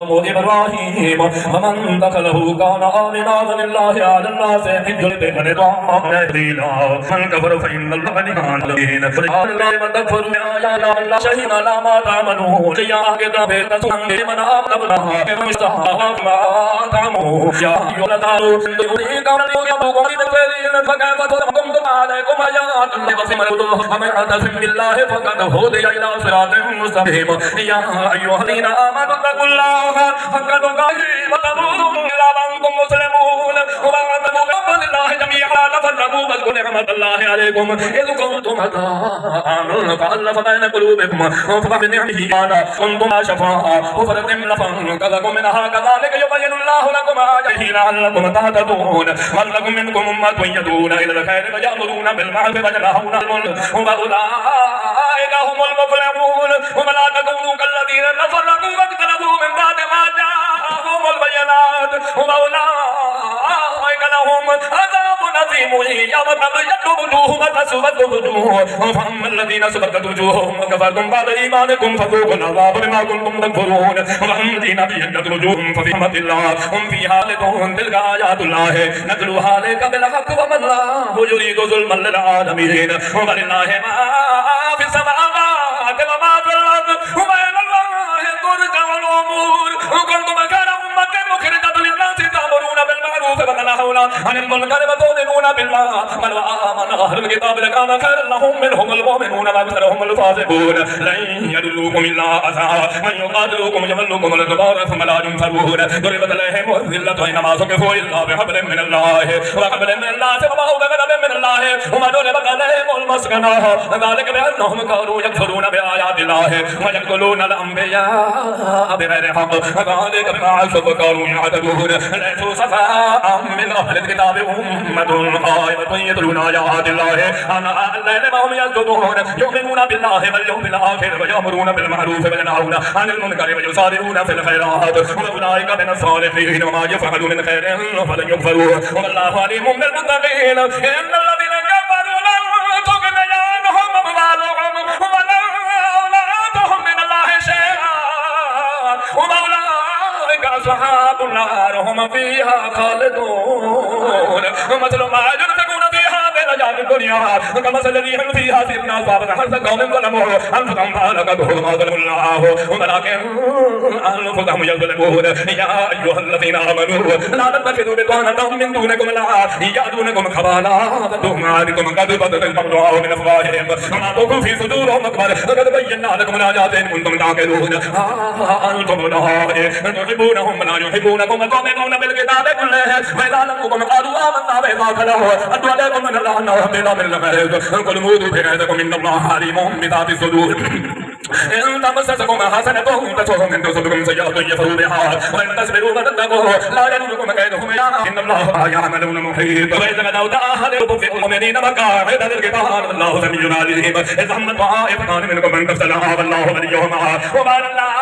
إبراهيم ومن دخله كان آمنا ولله على الناس حج البيت من من كفر فإن الله غني الذين من تكفر بآيات الله شهد لا ما تعملون يا كتاب من أبلغناها مستحقا ما تعملون يا أيها الناس يريد أن يبقوا بالفعلين فكيف تحكم عليكم آيات الله فمن ومن يعتصم بالله فقد هدي إلى صراط مستقيم يا أيها الذين آمنوا اتقوا الله حق تقاته وتموتن إلا وأنتم مسلمون واعتصموا بحبل الله جميعا تفرقوا واذكروا نعمة الله عليكم إذ كنتم أعداء فألف بين قلوبكم فبنعمه كنتم شفاء وفرق فانقذكم منها كذلك يبين الله لكم آياته لعلكم تهتدون ولكم منكم أمة يدعون إلى الخير ويأمرون بالمعروف وينهون عن المنكر وأولئك هم المفلحون ولا تكونوا كالذين تفرقوا واختلفوا من بعد ما جاءهم البينات وأولئك لهم عذاب عظيم يوم تبيض وجوه وتسود وجوه فأما الذين سودت وجوههم وكفرتم بعد إيمانكم فذوقوا العذاب بما كنتم تكفرون وأما الذين ابيضت وجوههم ففي رحمة الله هم فيها خالدون تلك آيات الله نتلوها عليك بالحق وما الله يريد ظلما للعالمين ولله ما في السماوات وما في الأرض وإلى الله ترجع الأمور وكنتم خير أمة أخرجت للناس تأمرون بالمعروف وتنهون عن المنكر وتؤمنون بالله بل وآمن أهل الكتاب لكان خيرا لهم منهم المؤمنون وأكثرهم الفاسقون لن يضروكم إلا أذى من يقاتلوكم يولوكم الأدبار ثم لا ينصرون ضربت عليهم الذلة أينما سقفوا إلا بحبل من الله وحبل من الناس وبغوا بغضب من الله وما ضربت عليهم المسكنة ذلك بأنهم كانوا يكفرون بآيات الله ويقتلون الأنبياء بغير حق ذلك بما عصوا وكانوا يعتدون ليسوا سواء من أهل الكتاب أمة قائمة يتلون آيات الله آناء الليل وهم يسجدون يؤمنون بالله واليوم الآخر ويأمرون بالمعروف وينهون عن المنكر ويسارعون في الخيرات وأولئك من الصالحين وما يفعلوا من خير فلن يكفروا والله عليم بالمتقين إن الذين كفروا لن تغني عنهم أموالهم ولا أولادهم من الله شيئا وأولئك أصحاب النار هم فيها خالدون ومثل ما ينفقون فيها بنجاة الدنيا كمثل ريح فيها سرنا أصابت حرث قوم ظلموا أنفسهم فأهلكتهم ما ظلموا الله ولكن أنفسهم يظلمون يا أيها الذين آمنوا لا تتخذوا بطانة من دونكم لا يأتونكم خبالا ودهم عليكم قد بدت البغضاء من أفواههم وما تخفي في صدورهم أكبر لقد بينا لكم الآيات إن كنتم تعقلون أنتم أولئك تحبونهم ولا يحبونكم وتؤمنون بالكتاب كله وإذا لقوكم قالوا آمنا بما تلاه أتوا عليكم من الله أنه بلا من الغيب قل موتوا بغيظكم إن الله عليم بذات الصدور إن تمسسكم حسنة تسؤهم إن تصبكم سيئة يفرحوا بها وإن تصبروا وتتقوا لا يضركم كيدهم إن الله يعملون محيط وإذا غدوت أحدكم في المؤمنين مقاعد للقتال والله سميع عليم إذ هم طائفتان منكم أن تفشلا والله وليهما وبعد الله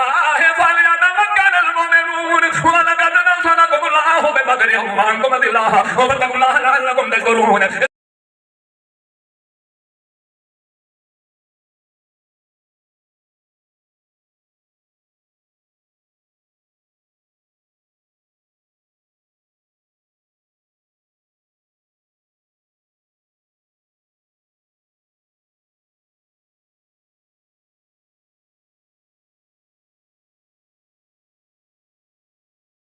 فليتمكن المؤمنون ولقد نصركم الله ببدر وأنتم أذلة واتقوا الله لعلكم تشكرون